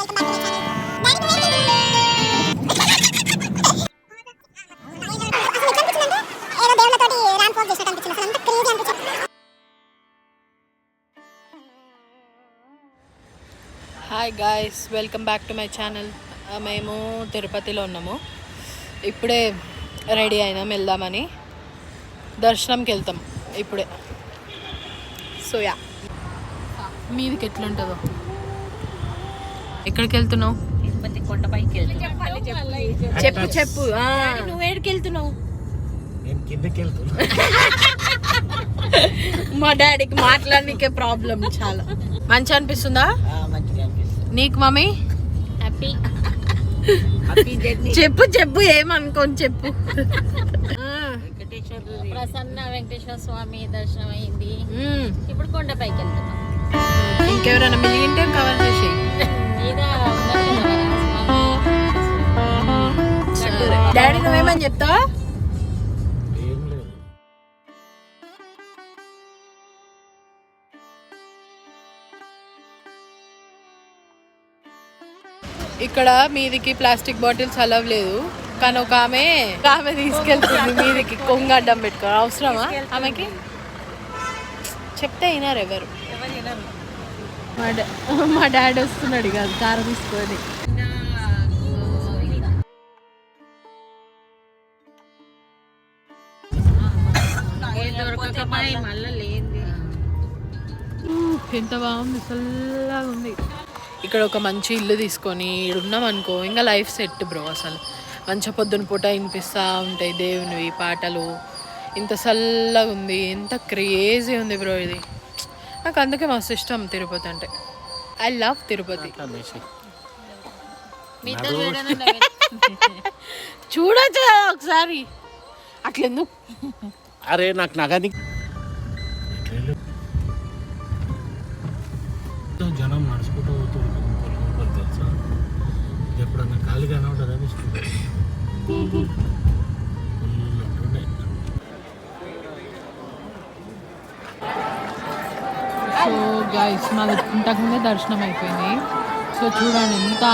Hi guys, welcome back to my channel. మేము తిరుపతిలో ఉన్నాము. ఇప్పుడే రెడీ అయినాం, వెళ్దామని. దర్శనంకి వెళ్తాం ఇప్పుడే. సో యా, మీదికి ఎట్లుంటుందో. ఎక్కడికి వెళ్తున్నావు? తిరుపతి కొండపైకి చెప్పు చెప్పు. నువ్వు ఎక్కడికి వెళ్తున్నావు? మా డాడీకి మాట్లాడనికే ప్రాబ్లం చాలా. మంచి అనిపిస్తుందా నీకు మమ్మీ? హ్యాపీ చెప్పు చెప్పు, ఏమనుకోని చెప్పు. ప్రసన్న వెంకటేశ్వర స్వామి దర్శనం అయింది. ఇప్పుడు కొండపైకి వెళ్తున్నాం. ఇంకెవరైనా మిగిలింటే కవర్ చేసి. డాడీ నువ్వేమని చెప్తావా? ఇక్కడ మీదికి ప్లాస్టిక్ బాటిల్స్ అలవ్ లేదు, కానీ ఒక ఆమె తీసుకెళ్తుంది మీదికి కొంగ అడ్డం పెట్టుకో. అవసరమా ఆమెకి? చెప్తే అయినారు ఎవరు. మా డాడీ వస్తున్నాడు కాదు, కారు తీసుకొని. ఎంత బాగుంది, చల్లగా ఉంది. ఇక్కడ ఒక మంచి ఇల్లు తీసుకొని ఉన్నాం అనుకో, ఇంకా లైఫ్ సెట్ బ్రో. అసలు మంచి పొద్దున పూట వినిపిస్తూ ఉంటాయి దేవునివి పాటలు. ఇంత చల్లగా ఉంది, ఎంత క్రేజీ ఉంది బ్రో ఇది. నాకు అందుకే మస్తు ఇష్టం తిరుపతి అంటే. I love Tirupati. చూడొచ్చు కదా ఒకసారి, అట్లెందుకు? అరే నాకు నగది జనం నడుచుకుంటూ పోతుంది తెలుసా. ఎప్పుడన్నా ఖాళీగా ఉంటుందని సో గైస్, మాది ఇంతకుముందే దర్శనం అయిపోయింది. సో చూడండి ఎంత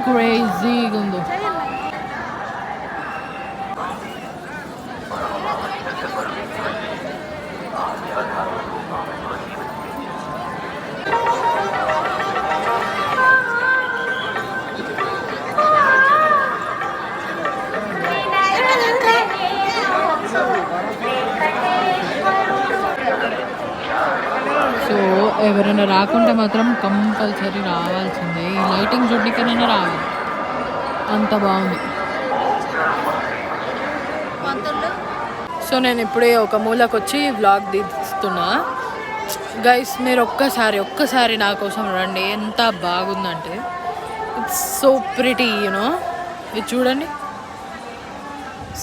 క్రేజీగా ఉందో. సో ఎవరైనా రాకుంటే మాత్రం కంపల్సరీ రావాల్సిందే. ఈ లైటింగ్ చూడడానికైనా రావాలి, అంత బాగుంది. సో నేను ఇప్పుడే ఒక మూలకు వచ్చి వ్లాగ్ తీస్తున్నా. గైస్ మీరు ఒక్కసారి నా కోసం రండి. ఎంత బాగుందంటే ఇట్స్ సో ప్రిటీ, యూనో. ఇది చూడండి,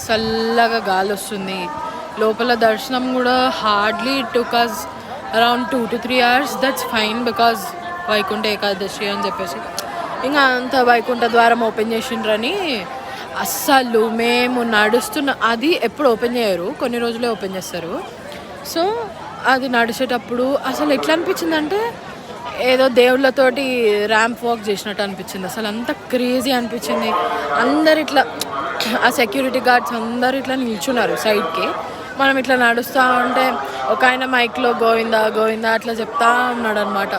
చల్లగా గాలి వస్తుంది. లోపల దర్శనం కూడా hardly took us around 2 to 3 hours. That's fine, because Vaikuntha Ekadashi అని చెప్పేసి ఇంకా అంత వైకుంఠ ద్వారం ఓపెన్ చేసిండ్రని. అస్సలు మేము నడుస్తున్న అది ఎప్పుడు ఓపెన్ చేయరు, కొన్ని రోజులే ఓపెన్ చేస్తారు. సో అది నడిచేటప్పుడు అసలు ఎట్లా అనిపించిందంటే ఏదో దేవుళ్ళతోటి ర్యాంప్ వాక్ చేసినట్టు అనిపించింది. అసలు అంత క్రేజీ అనిపించింది. అందరు ఇట్లా, ఆ సెక్యూరిటీ గార్డ్స్ అందరు ఇట్లా నిల్చున్నారు సైడ్కి. మనం ఇట్లా నడుస్తూ ఉంటే ఒక ఆయన మైక్లో గోవిందా గోవిందా అట్లా చెప్తా ఉన్నాడు అనమాట.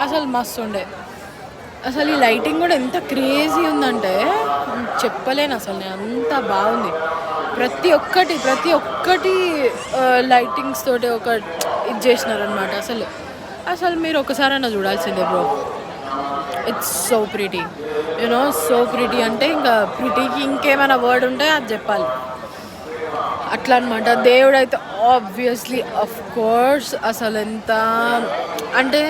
అసలు మస్తు ఉండే. అసలు ఈ లైటింగ్ కూడా ఎంత క్రేజీ ఉందంటే చెప్పలేను అసలు. నేను అంత బాగుంది. ప్రతి ఒక్కటి లైటింగ్స్ తోటి ఒక ఇది చేసినారనమాట. అసలు మీరు ఒకసారైనా చూడాల్సిందే bro. It's so pretty, you know. So pretty అంటే ఇంకా ప్రిటీకి ఇంకేమైనా వర్డ్ ఉంటే అది చెప్పాలి, అట్లా అనమాట. దేవుడైతే ఆబ్వియస్లీ ఆఫ్ కోర్స్ అసలు ఎంత అంటే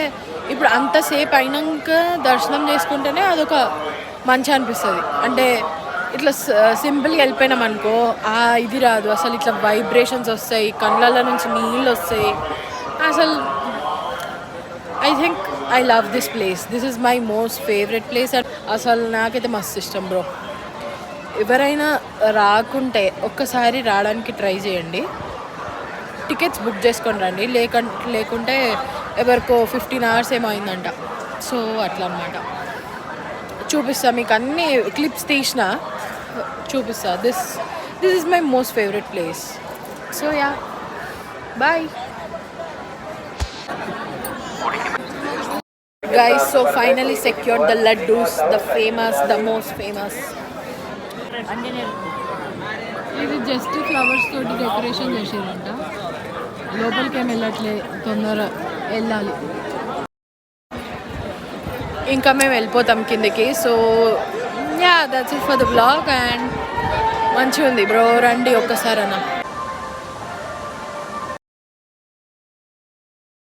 ఇప్పుడు అంతసేపు అయినాక దర్శనం చేసుకుంటేనే అదొక మంచి అనిపిస్తుంది. అంటే ఇట్లా సింపుల్గా వెళ్ళిపోయినాం అనుకో, ఇది రాదు అసలు. ఇట్లా వైబ్రేషన్స్ వస్తాయి, కళ్ళ నుంచి నీళ్ళు వస్తాయి. అసలు I think I love this place. This is my most favourite place. అసలు నాకైతే మస్తు ఇష్టం బ్రో. ఎవరైనా రాకుంటే ఒక్కసారి రావడానికి ట్రై చేయండి. టికెట్స్ బుక్ చేసుకొని రండి. లేకుంటే ఎవరికో 15 hours ఏమో అయిందంట. సో అట్లా అనమాట. చూపిస్తా మీకు అన్ని క్లిప్స్ తీసిన చూపిస్తా. This is my most favourite place. So yeah, bye guys. So finally secured the laddus, the most famous. ఇది జస్ట్ ఫ్లవర్స్ తోటి డెకరేషన్ చేసారంట. లోపలికి ఏమి వెళ్ళట్లే, తొందర వెళ్ళాలి. ఇంకా మేము వెళ్ళిపోతాం కిందకి. So yeah, that's it for the blog. And మంచిగా ఉంది బ్రో, రండి ఒక్కసారన్నా.